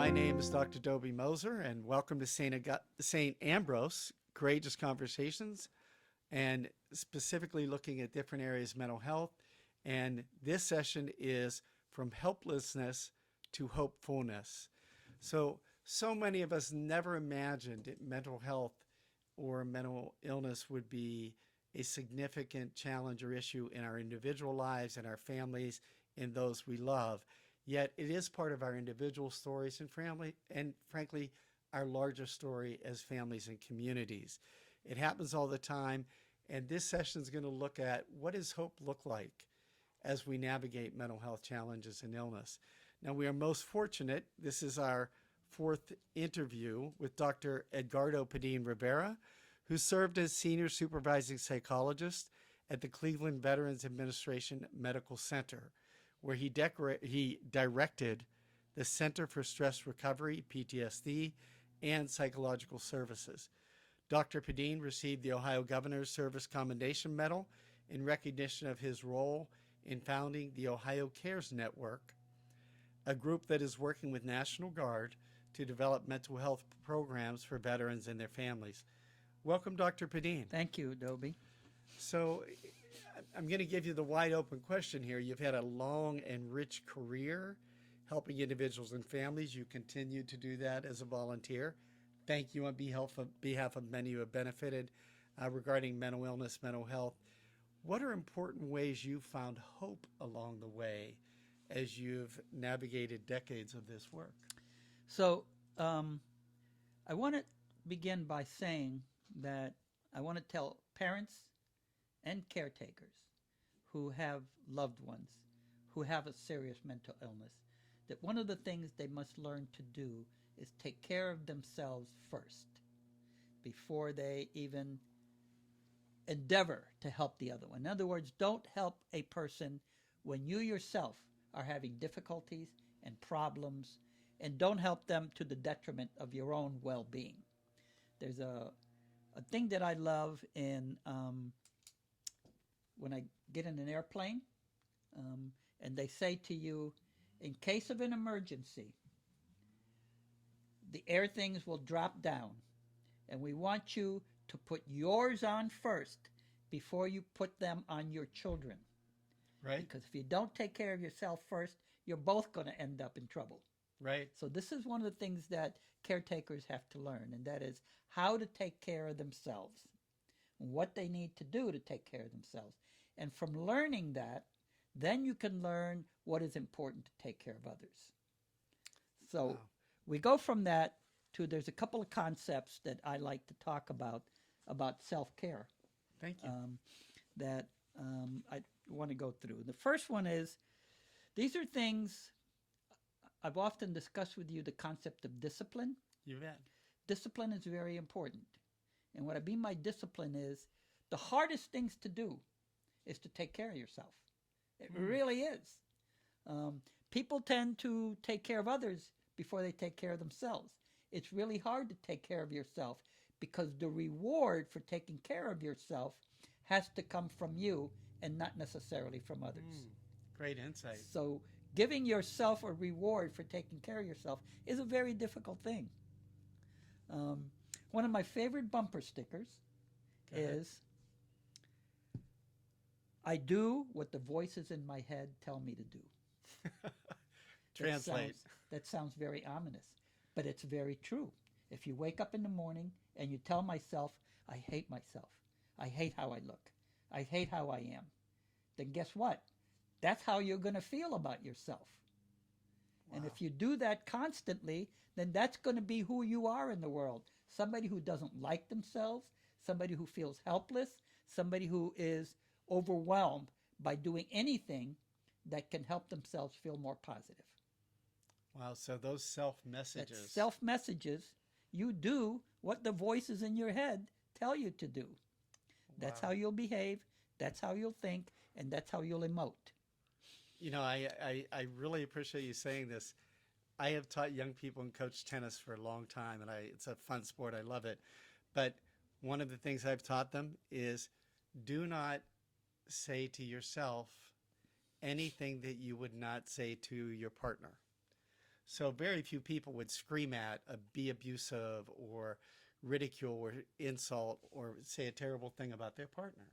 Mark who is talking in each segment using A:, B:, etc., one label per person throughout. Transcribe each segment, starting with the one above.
A: My name is Dr. Dobie Moser, and welcome to St. Ambrose, Courageous Conversations, and specifically looking at different areas of mental health. And this session is From Helplessness to Hopefulness. So many of us never imagined that mental health or mental illness would be a significant challenge or issue in our individual lives and our families and those we love. Yet it is part of our individual stories and family, and frankly, our larger story as families and communities. It happens all the time, and this session is going to look at what does hope look like as we navigate mental health challenges and illness. Now, we are most fortunate. This is our fourth interview with Dr. Edgardo Padin-Rivera, who served as senior supervising psychologist at the Cleveland Veterans Administration Medical Center, where he directed the Center for Stress Recovery, PTSD, and Psychological Services. Dr. Padin received the Ohio Governor's Service Commendation Medal in recognition of his role in founding the Ohio Cares Network, a group that is working with National Guard to develop mental health programs for veterans and their families. Welcome, Dr. Padin.
B: Thank you, Dobie.
A: So I'm going to give you the wide open question here. You've had a long and rich career helping individuals and families. You continue to do that as a volunteer. Thank you on behalf of many who have benefited regarding mental illness, mental health. What are important ways you've found hope along the way as you've navigated decades of this work?
B: So I want to begin by saying that I want to tell parents and caretakers who have loved ones who have a serious mental illness that one of the things they must learn to do is take care of themselves first before they even endeavor to help the other one. In other words, don't help a person when you yourself are having difficulties and problems, and don't help them to the detriment of your own well-being. There's a thing that I love in when I get in an airplane, and they say to you, in case of an emergency, the air things will drop down, and we want you to put yours on first before you put them on your children.
A: Right.
B: Because if you don't take care of yourself first, you're both going to end up in trouble.
A: Right.
B: So this is one of the things that caretakers have to learn, and that is how to take care of themselves, what they need to do to take care of themselves. And from learning that, then you can learn what is important to take care of others. So
A: Wow.
B: we go from that to there's a couple of concepts that I like to talk about self-care.
A: Thank you.
B: That I want to go through. The first one is, these are things I've often discussed with you, the concept of discipline.
A: You bet.
B: Discipline is very important. And what I mean by discipline is the hardest things to do is to take care of yourself. It really is. People tend to take care of others before they take care of themselves. It's really hard to take care of yourself because the reward for taking care of yourself has to come from you and not necessarily from others.
A: Great insight.
B: So giving yourself a reward for taking care of yourself is a very difficult thing. One of my favorite bumper stickers is, I do what the voices in my head tell me to do.
A: Translate.
B: That sounds very ominous, but it's very true. If you wake up in the morning and you tell myself, I hate myself, I hate how I look, I hate how I am, then guess what? That's how you're going to feel about yourself. Wow. And if you do that constantly, then that's going to be who you are in the world. Somebody who doesn't like themselves, somebody who feels helpless, somebody who is overwhelmed by doing anything that can help themselves feel more positive.
A: Wow, so those self-messages.
B: That's self-messages. You do what the voices in your head tell you to do. That's how you'll behave, that's how you'll think, and that's how you'll emote.
A: You know, I really appreciate you saying this. I have taught young people and coached tennis for a long time, and it's a fun sport. I love it. But one of the things I've taught them is do not say to yourself anything that you would not say to your partner. So very few people would scream at, be abusive or ridicule or insult or say a terrible thing about their partner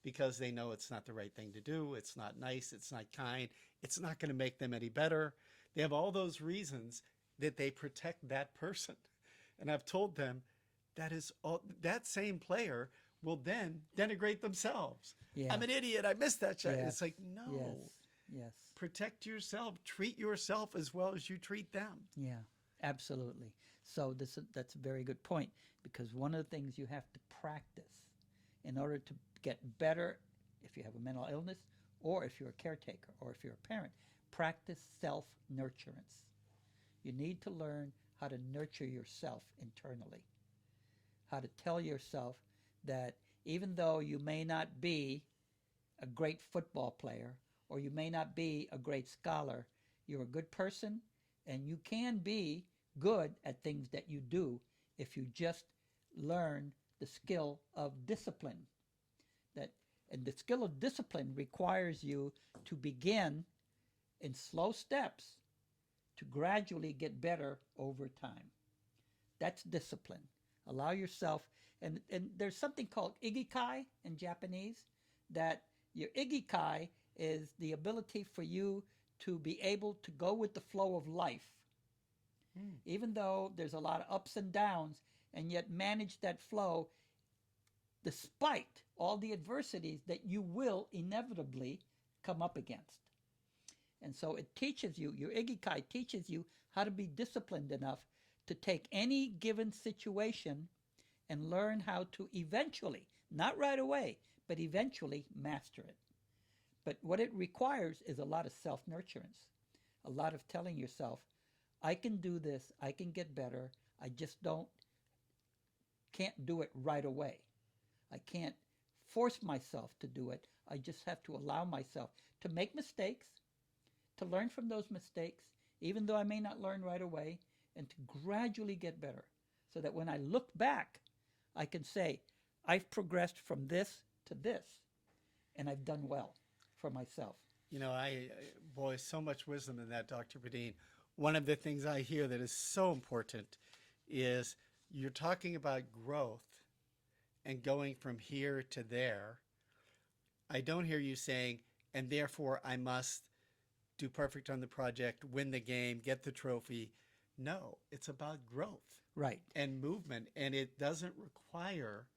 A: because they know it's not the right thing to do. It's not nice. It's not kind. It's not going to make them any better. They have all those reasons that they protect that person. And I've told them that same player will then denigrate themselves.
B: Yeah.
A: I'm an idiot. I missed that shot.
B: Yes.
A: It's like, no.
B: Yes. Yes.
A: Protect yourself. Treat yourself as well as you treat them.
B: Yeah, absolutely. So that's a very good point, because one of the things you have to practice in order to get better, if you have a mental illness or if you're a caretaker or if you're a parent, practice self-nurturance. You need to learn how to nurture yourself internally, how to tell yourself that even though you may not be a great football player or you may not be a great scholar, you're a good person, and you can be good at things that you do if you just learn the skill of discipline. And the skill of discipline requires you to begin in slow steps to gradually get better over time. That's discipline. Allow yourself, and there's something called ikigai in Japanese, that your ikigai is the ability for you to be able to go with the flow of life, even though there's a lot of ups and downs, and yet manage that flow despite all the adversities that you will inevitably come up against. And so it teaches you, your ikigai teaches you how to be disciplined enough to take any given situation and learn how to eventually, not right away, but eventually master it. But what it requires is a lot of self-nurturance, a lot of telling yourself, I can do this, I can get better, I just can't do it right away. I can't force myself to do it. I just have to allow myself to make mistakes, to learn from those mistakes, even though I may not learn right away, and to gradually get better, so that when I look back, I can say, I've progressed from this to this, and I've done well for myself.
A: You know, boy, so much wisdom in that, Dr. Padin. One of the things I hear that is so important is you're talking about growth and going from here to there. I don't hear you saying, and therefore I must do perfect on the project, win the game, get the trophy. No, it's about growth.
B: Right.
A: And movement. And it doesn't require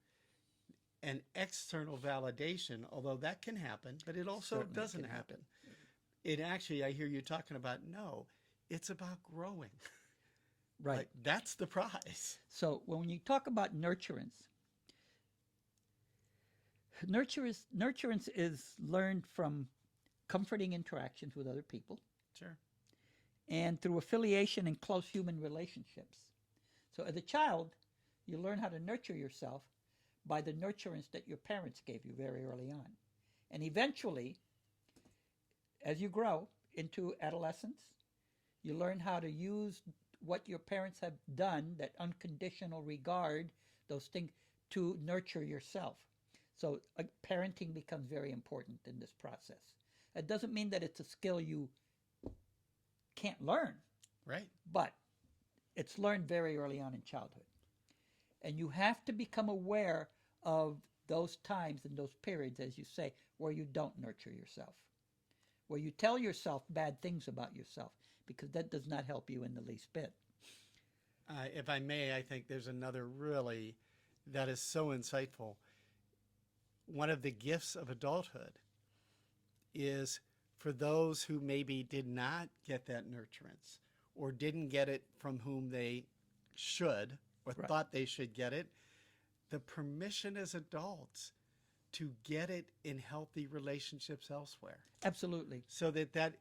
A: an external validation, although that can happen, but it also
B: Certainly
A: doesn't
B: can
A: happen. It actually, I hear you talking about, no, it's about growing.
B: Right.
A: Like, that's the prize.
B: So when you talk about nurturance is learned from comforting interactions with other people.
A: Sure.
B: And through affiliation and close human relationships. So as a child, you learn how to nurture yourself by the nurturance that your parents gave you very early on. And eventually, as you grow into adolescence, you learn how to use what your parents have done, that unconditional regard, those things, to nurture yourself. So parenting becomes very important in this process. It doesn't mean that it's a skill you can't learn.
A: Right.
B: But it's learned very early on in childhood. And you have to become aware of those times and those periods, as you say, where you don't nurture yourself, where you tell yourself bad things about yourself, because that does not help you in the least bit.
A: If I may, I think there's another really that is so insightful. One of the gifts of adulthood is for those who maybe did not get that nurturance or didn't get it from whom they should or
B: Right.
A: thought they should get it, the permission as adults to get it in healthy relationships elsewhere.
B: Absolutely.
A: So that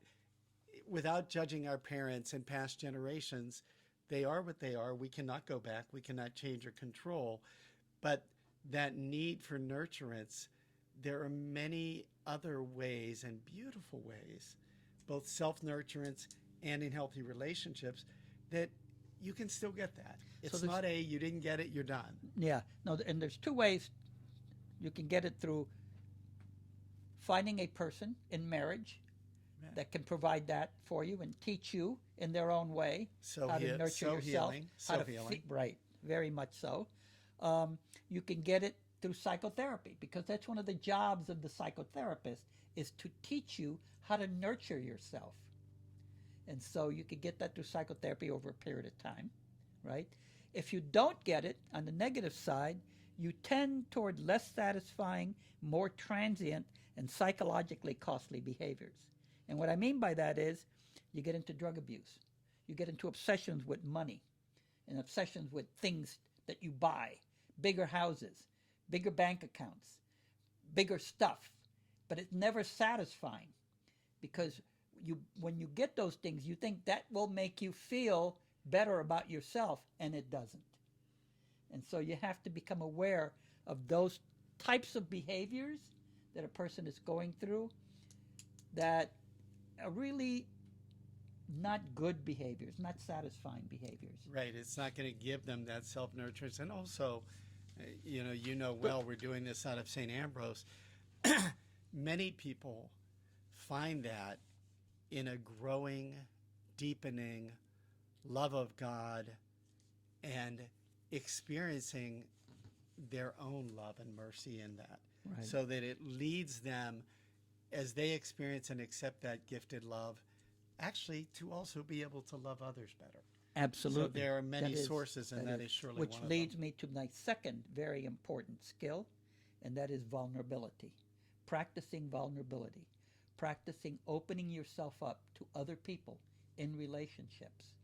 A: without judging our parents and past generations, they are what they are. We cannot go back. We cannot change or control. But that need for nurturance, there are many other ways and beautiful ways, both self-nurturance and in healthy relationships, that you can still get that. It's
B: So
A: not you didn't get it, you're done.
B: Yeah. No, and there's two ways you can get it: through finding a person in marriage that can provide that for you and teach you in their own way how to nurture yourself.
A: Healing.
B: Right, very much so. You can get it through psychotherapy, because that's one of the jobs of the psychotherapist, is to teach you how to nurture yourself. And so you can get that through psychotherapy over a period of time, right? If you don't get it, on the negative side, you tend toward less satisfying, more transient, and psychologically costly behaviors. And what I mean by that is you get into drug abuse. You get into obsessions with money and obsessions with things that you buy, bigger houses, bigger bank accounts, bigger stuff. But it's never satisfying, because when you get those things, you think that will make you feel better about yourself, and it doesn't. And so you have to become aware of those types of behaviors that a person is going through that are really not good behaviors, not satisfying behaviors.
A: Right. It's not going to give them that self-nurturance. And also, well, we're doing this out of St. Ambrose. Many people find that in a growing, deepening love of God and experiencing their own love and mercy in that.
B: Right.
A: So that it leads them, as they experience and accept that gifted love, actually to also be able to love others better.
B: Absolutely.
A: So there are many sources, and that is surely
B: which
A: one of
B: leads
A: them.
B: me to my second very important skill, and that is vulnerability. Practicing vulnerability. Practicing opening yourself up to other people in relationships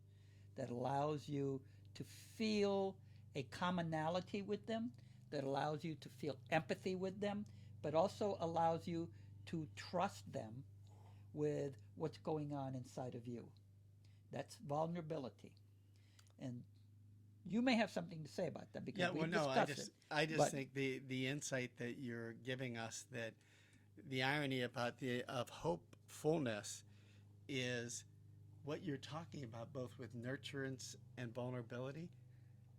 B: that allows you to feel a commonality with them, that allows you to feel empathy with them, but also allows you to trust them with what's going on inside of you. That's vulnerability. And you may have something to say about that, because
A: I just think the insight that you're giving us, that the irony about of hopefulness is what you're talking about, both with nurturance and vulnerability.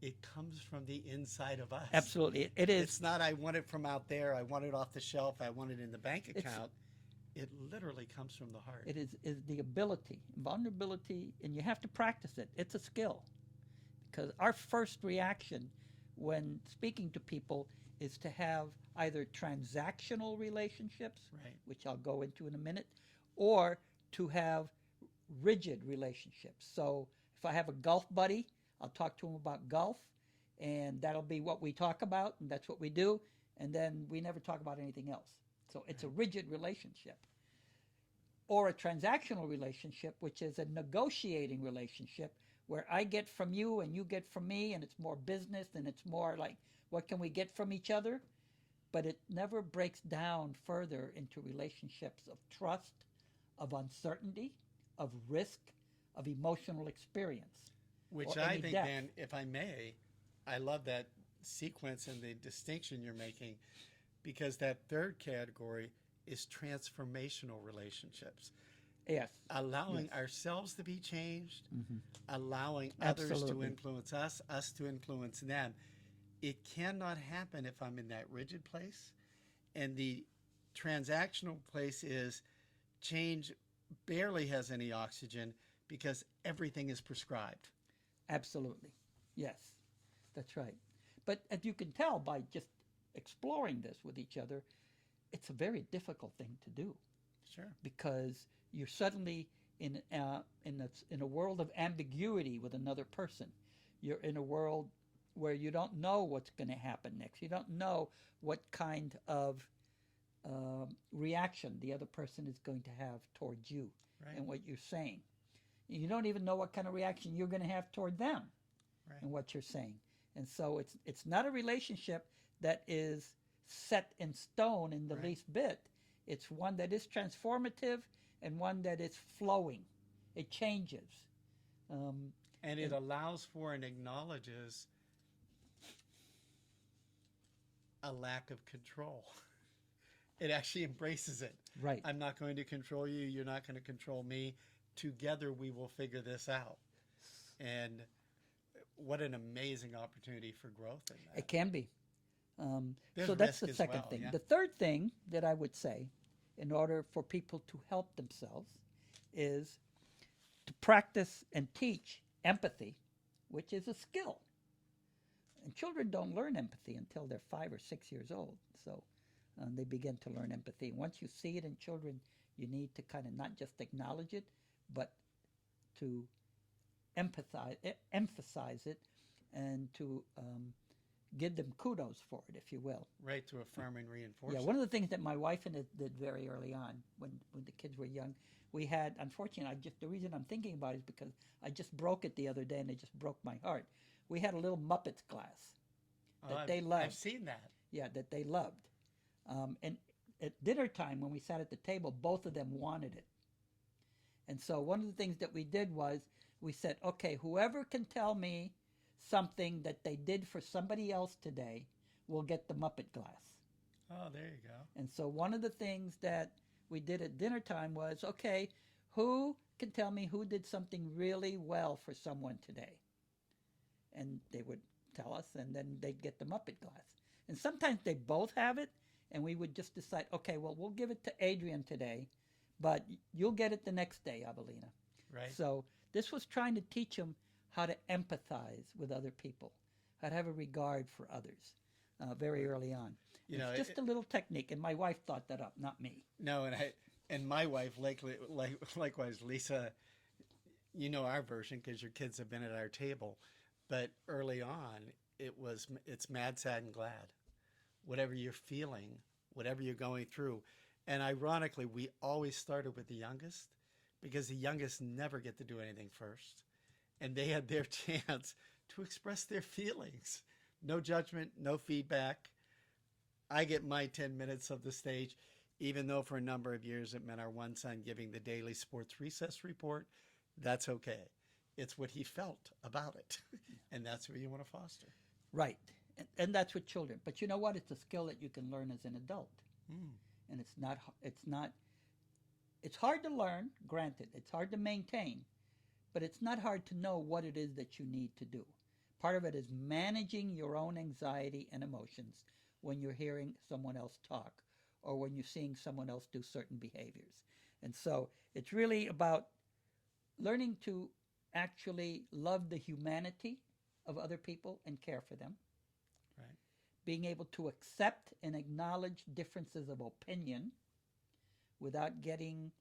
A: It comes from the inside of us.
B: Absolutely. It is.
A: It's not, I want it from out there, I want it off the shelf, I want it in the bank account. It literally comes from the heart.
B: It is the ability, vulnerability, and you have to practice it. It's a skill. Because our first reaction when speaking to people is to have either transactional relationships,
A: Right.
B: which I'll go into in a minute, or to have rigid relationships. So if I have a golf buddy, I'll talk to him about golf, and that'll be what we talk about, and that's what we do, and then we never talk about anything else. So it's a rigid relationship. Or a transactional relationship, which is a negotiating relationship, where I get from you and you get from me, and it's more business, and it's more like, what can we get from each other? But it never breaks down further into relationships of trust, of uncertainty, of risk, of emotional experience.
A: Which I think, Dan, if I may, I love that sequence and the distinction you're making, because that third category is transformational relationships.
B: Yes.
A: Allowing ourselves to be changed, allowing others to influence us, us to influence them. It cannot happen if I'm in that rigid place. And the transactional place is change barely has any oxygen, because everything is prescribed.
B: Absolutely. Yes, that's right. But as you can tell by just exploring this with each other, it's a very difficult thing to do.
A: Sure.
B: Because you're suddenly in a world of ambiguity with another person. You're in a world where you don't know what's going to happen next. You don't know what kind of reaction the other person is going to have towards you, right, and what you're saying. You don't even know what kind of reaction you're going to have toward them, right, and what you're saying. And so it's not a relationship that is set in stone in the least bit. It's one that is transformative and one that is flowing. It changes.
A: And it allows for and acknowledges a lack of control. It actually embraces it.
B: Right.
A: I'm not going to control you. You're not going to control me. Together we will figure this out. And what an amazing opportunity for growth in that.
B: It can be. So that's the second thing. Yeah. The third thing that I would say, in order for people to help themselves, is to practice and teach empathy, which is a skill. And children don't learn empathy until they're 5 or 6 years old. So they begin to learn empathy. Once you see it in children, you need to kind of not just acknowledge it, but to emphasize it, and to give them kudos for it, if you will.
A: Right, to affirm and reinforce.
B: Yeah,
A: it.
B: one of the things that my wife and I did very early on, when the kids were young, we had, unfortunately, the reason I'm thinking about it is because I just broke it the other day, and it just broke my heart. We had a little Muppets class that they loved.
A: I've seen that.
B: Yeah, that they loved. And at dinner time, when we sat at the table, both of them wanted it. And so one of the things that we did was we said, okay, whoever can tell me something that they did for somebody else today will get the Muppet glass.
A: Oh, there you go.
B: And so one of the things that we did at dinner time was, okay, who can tell me who did something really well for someone today? And they would tell us, and then they'd get the Muppet glass. And sometimes they both have it, and we would just decide, okay, well, we'll give it to Adrian today, but you'll get it the next day, Avelina.
A: Right.
B: So this was trying to teach them how to empathize with other people, how to have a regard for others very early on. It's just a little technique, and my wife thought that up, not me.
A: No, and my wife, likewise, Lisa, you know our version because your kids have been at our table. But early on, it's mad, sad, and glad. Whatever you're feeling, whatever you're going through. And ironically, we always started with the youngest because the youngest never get to do anything first. And they had their chance to express their feelings. No judgment, no feedback. I get my 10 minutes of the stage, even though for a number of years it meant our one son giving the daily sports recess report. That's okay. It's what he felt about it. And that's what you want to foster.
B: Right. And that's with children. But you know what? It's a skill that you can learn as an adult. And it's hard to learn, granted. It's hard to maintain. But it's not hard to know what it is that you need to do. Part of it is managing your own anxiety and emotions when you're hearing someone else talk or when you're seeing someone else do certain behaviors. And so it's really about learning to actually love the humanity of other people and care for them.
A: Right.
B: Being able to accept and acknowledge differences of opinion without getting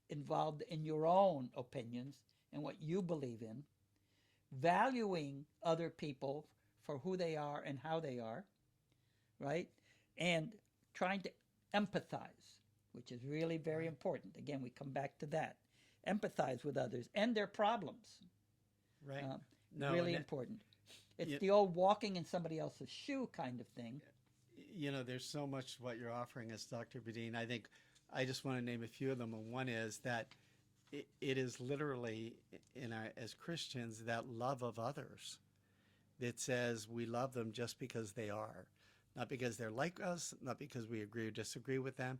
B: involved in your own opinions and what you believe in. Valuing other people for who they are and how they are, right? And trying to empathize, which is really very important. Again, we come back to that. Empathize with others and their problems.
A: Right.
B: Really important. It's the old walking in somebody else's shoe kind of thing.
A: You know, there's so much what you're offering us, Dr. Padin. I think I just want to name a few of them. And one is that it is literally, as Christians, that love of others that says we love them just because they are. Not because they're like us, not because we agree or disagree with them,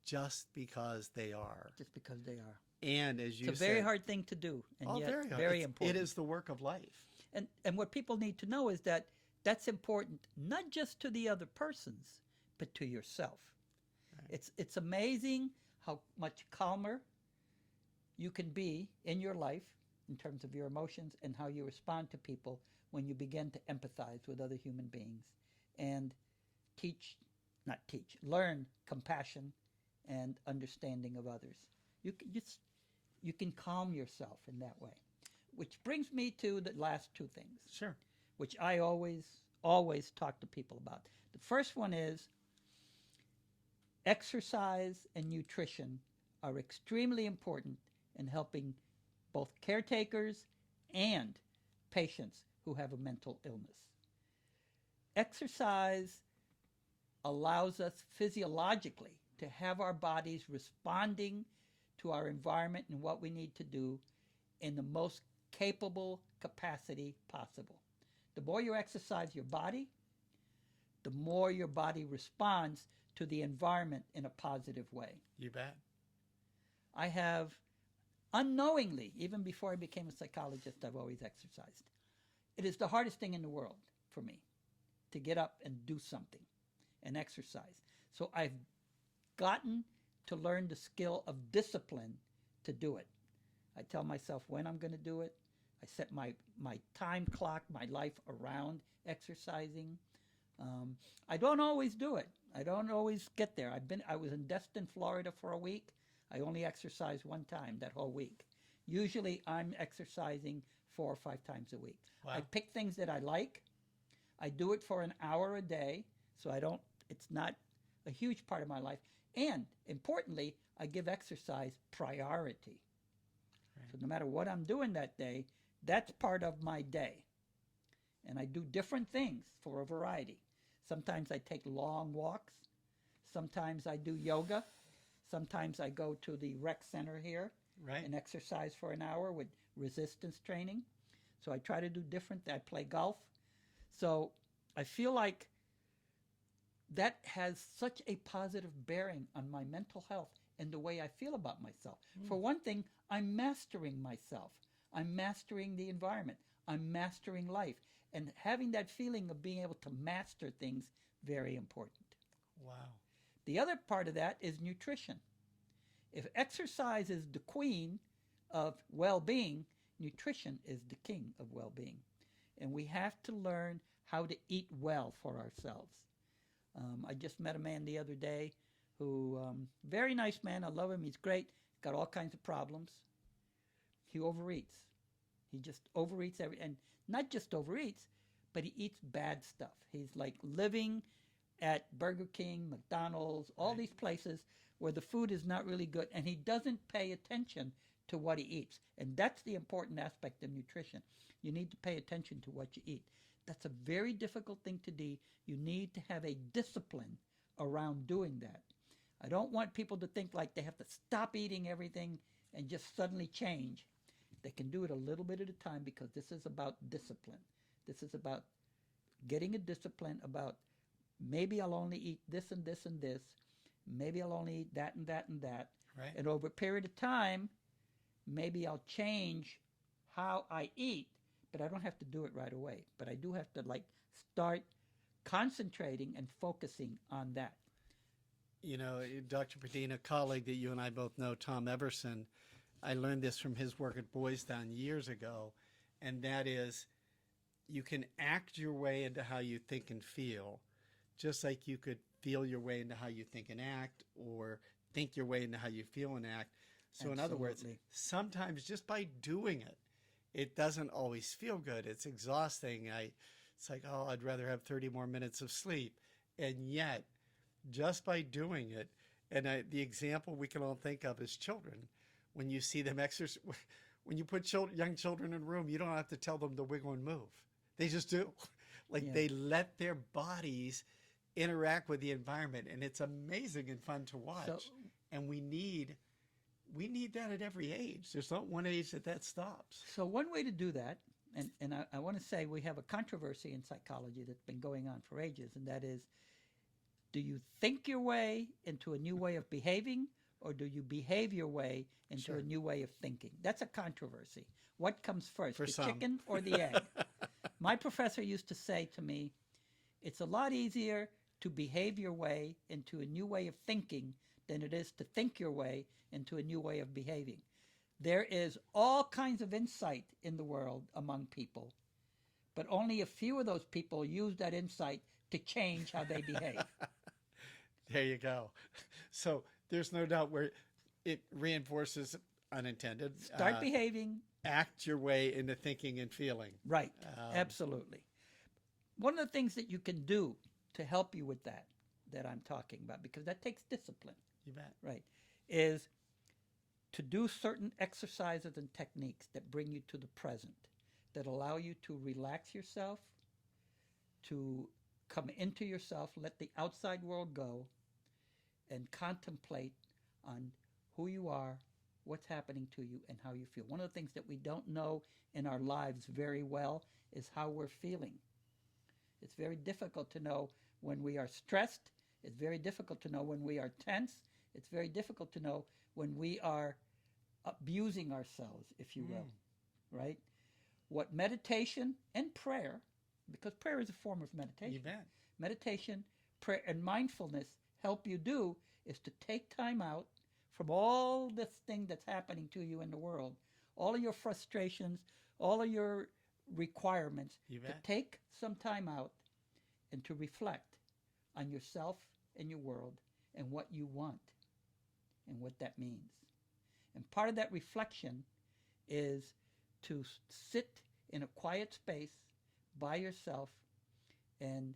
A: just because they are.
B: Just because they are.
A: And as you said...
B: It's a very hard thing to do, and yet very important.
A: It is the work of life.
B: And what people need to know is that that's important, not just to the other persons, but to yourself. Right. It's amazing how much calmer you can be in your life in terms of your emotions and how you respond to people when you begin to empathize with other human beings and learn compassion and understanding of others. You can calm yourself in that way. Which brings me to the last two things.
A: Sure.
B: Which I always talk to people about. The first one is exercise and nutrition are extremely important in helping both caretakers and patients who have a mental illness. Exercise allows us physiologically to have our bodies responding to our environment and what we need to do in the most capable capacity possible. The more you exercise your body, the more your body responds to the environment in a positive way.
A: You bet.
B: I have unknowingly, even before I became a psychologist, I've always exercised. It is the hardest thing in the world for me to get up and do something and exercise. So I've gotten to learn the skill of discipline to do it. I tell myself when I'm going to do it. I set my time clock, my life around exercising. I don't always do it. I don't always get there. I was in Destin, Florida for a week. I only exercised one time that whole week. Usually I'm exercising 4 or 5 times a week.
A: Wow.
B: I pick things that I like. I do it for an hour a day, so it's not a huge part of my life. And importantly, I give exercise priority. Right. So no matter what I'm doing that day, that's part of my day. And I do different things for a variety. Sometimes I take long walks. Sometimes I do yoga. Sometimes I go to the rec center here and exercise for an hour with resistance training. So I try to do different. I play golf. So I feel like that has such a positive bearing on my mental health and the way I feel about myself. For one thing, I'm mastering myself. I'm mastering the environment. I'm mastering life. And having that feeling of being able to master things, very important.
A: Wow.
B: The other part of that is nutrition. If exercise is the queen of well-being, nutrition is the king of well-being. And we have to learn how to eat well for ourselves. I just met a man the other day who, very nice man, I love him, he's great, got all kinds of problems. He overeats. He just overeats and not just overeats, but he eats bad stuff. He's like living at Burger King, McDonald's, all these places where the food is not really good, and he doesn't pay attention to what he eats. And that's the important aspect of nutrition. You need to pay attention to what you eat. That's a very difficult thing to do. You need to have a discipline around doing that. I don't want people to think like they have to stop eating everything and just suddenly change. They can do it a little bit at a time because this is about discipline. This is about getting a discipline about maybe I'll only eat this and this and this. Maybe I'll only eat that and that and that.
A: Right.
B: And over a period of time, maybe I'll change how I eat, but I don't have to do it right away. But I do have to start concentrating and focusing on that.
A: You know, Dr. Padin, a colleague that you and I both know, Tom Everson, I learned this from his work at Boys Town years ago, and that is you can act your way into how you think and feel, just like you could feel your way into how you think and act, or think your way into how you feel and act. So
B: Absolutely.
A: In other words, sometimes just by doing it, it doesn't always feel good. It's exhausting. It's like, oh, I'd rather have 30 more minutes of sleep. And yet, just by doing it, and the example we can all think of is children. When you see them exercise, when you put young children in a room, you don't have to tell them to wiggle and move. They just do. They let their bodies interact with the environment, and it's amazing and fun to watch. And we need that at every age. There's not one age that stops.
B: So one way to do that, and I want to say we have a controversy in psychology that's been going on for ages, and that is, do you think your way into a new way of behaving, or do you behave your way into a new way of thinking? That's a controversy. What comes first, the chicken or the egg? My professor used to say to me, it's a lot easier to behave your way into a new way of thinking than it is to think your way into a new way of behaving. There is all kinds of insight in the world among people, but only a few of those people use that insight to change how they behave.
A: There you go. So there's no doubt where it reinforces unintended.
B: Start behaving.
A: Act your way into thinking and feeling.
B: Right. Absolutely. One of the things that you can do to help you with that I'm talking about, because that takes discipline.
A: You bet.
B: Right. Is to do certain exercises and techniques that bring you to the present, that allow you to relax yourself, to come into yourself, let the outside world go, and contemplate on who you are, what's happening to you, and how you feel. One of the things that we don't know in our lives very well is how we're feeling. It's very difficult to know when we are stressed. It's very difficult to know when we are tense. It's very difficult to know when we are abusing ourselves, if you will, right? What meditation and prayer, because prayer is a form of meditation.
A: You bet.
B: Meditation, prayer, and mindfulness help you do is to take time out from all this thing that's happening to you in the world, all of your frustrations, all of your requirements,
A: You
B: to
A: bet.
B: take some time out and to reflect on yourself and your world and what you want and what that means. And part of that reflection is to sit in a quiet space by yourself and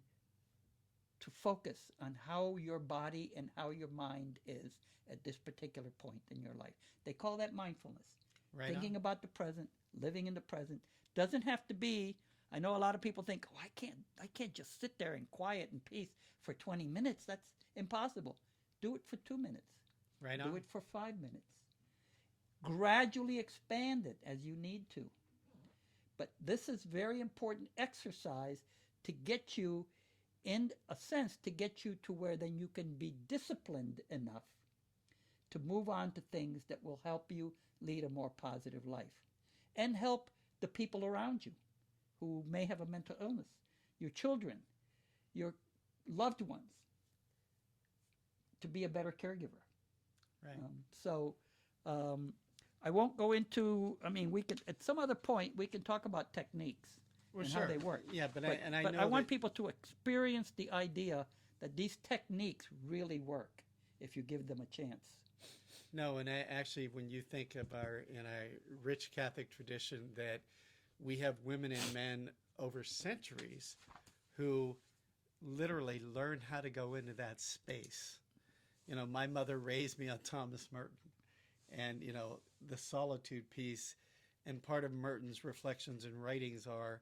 B: to focus on how your body and how your mind is at this particular point in your life. They call that mindfulness.
A: Right
B: Thinking
A: on.
B: about the present, living in the present. Doesn't have to be, I know a lot of people think, oh, I can't just sit there in quiet and peace for 20 minutes. That's impossible. Do it for 2 minutes.
A: Right
B: Do
A: on.
B: it for 5 minutes. Gradually expand it as you need to. But this is very important exercise to get you, in a sense, to get you to where then you can be disciplined enough to move on to things that will help you lead a more positive life and help the people around you who may have a mental illness, your children, your loved ones, to be a better caregiver.
A: Right.
B: So I won't go into, I mean, we could, at some other point, we can talk about techniques
A: Well,
B: and
A: sure.
B: how they work.
A: Yeah, but I
B: But
A: know
B: I want
A: that,
B: people to experience the idea that these techniques really work if you give them a chance.
A: no, and actually, when you think of our rich Catholic tradition, that we have women and men over centuries who literally learned how to go into that space. My mother raised me on Thomas Merton, and the solitude piece, and part of Merton's reflections and writings are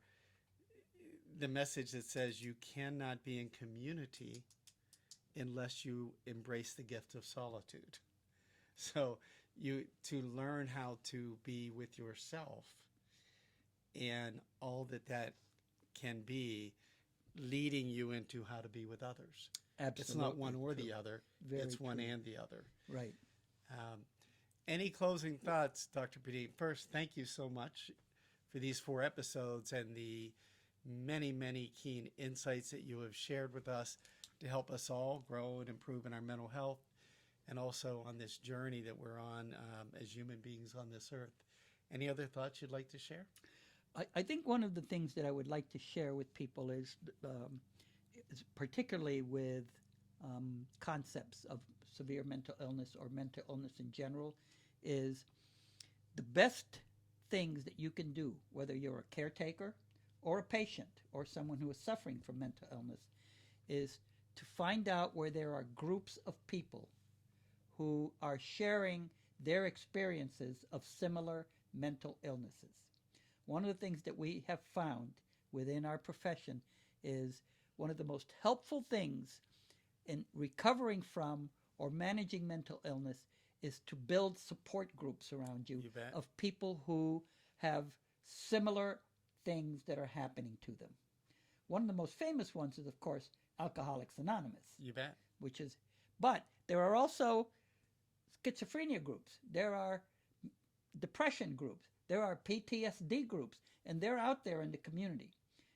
A: the message that says you cannot be in community unless you embrace the gift of solitude. So to learn how to be with yourself and all that can be, leading you into how to be with others.
B: Absolutely.
A: It's not one or
B: true.
A: the other.
B: Very
A: it's one
B: true.
A: and the other.
B: Right.
A: Um, any closing thoughts, Dr. Padin? First, thank you so much for these 4 episodes and the many, many keen insights that you have shared with us to help us all grow and improve in our mental health, and also on this journey that we're on as human beings on this earth. Any other thoughts you'd like to share?
B: I think one of the things that I would like to share with people is particularly with concepts of severe mental illness or mental illness in general, is the best things that you can do, whether you're a caretaker or a patient or someone who is suffering from mental illness, is to find out where there are groups of people who are sharing their experiences of similar mental illnesses. One of the things that we have found within our profession is one of the most helpful things in recovering from or managing mental illness is to build support groups around you,
A: You bet.
B: of people who have similar things that are happening to them. One of the most famous ones is, of course, Alcoholics Anonymous,
A: You bet.
B: but there are also schizophrenia groups, there are depression groups, there are PTSD groups, and they're out there in the community.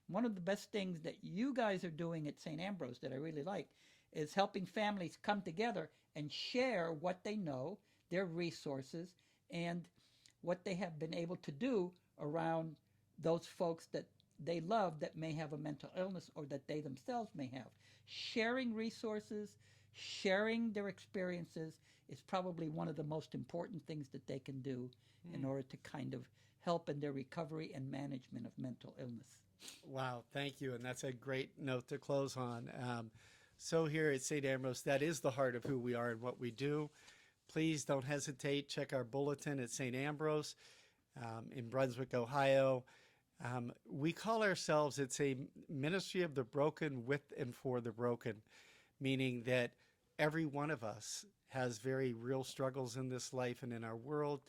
B: One of the best things that you guys are doing at St. Ambrose that I really like is helping families come together and share what they know, their resources, and what they have been able to do around those folks that they love that may have a mental illness or that they themselves may have. Sharing resources, sharing their experiences is probably one of the most important things that they can do in order to kind of help in their recovery and management of mental illness.
A: Wow, thank you. And that's a great note to close on. So here at St. Ambrose, that is the heart of who we are and what we do. Please don't hesitate. Check our bulletin at St. Ambrose in Brunswick, Ohio. We call ourselves, it's a ministry of the broken with and for the broken, meaning that every one of us has very real struggles in this life and in our world,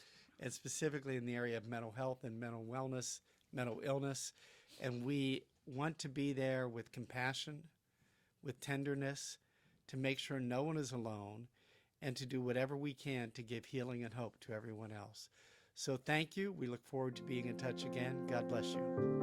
A: and specifically in the area of mental health and mental wellness, mental illness. And we want to be there with compassion, with tenderness, to make sure no one is alone, and to do whatever we can to give healing and hope to everyone else. So thank you. We look forward to being in touch again. God bless you.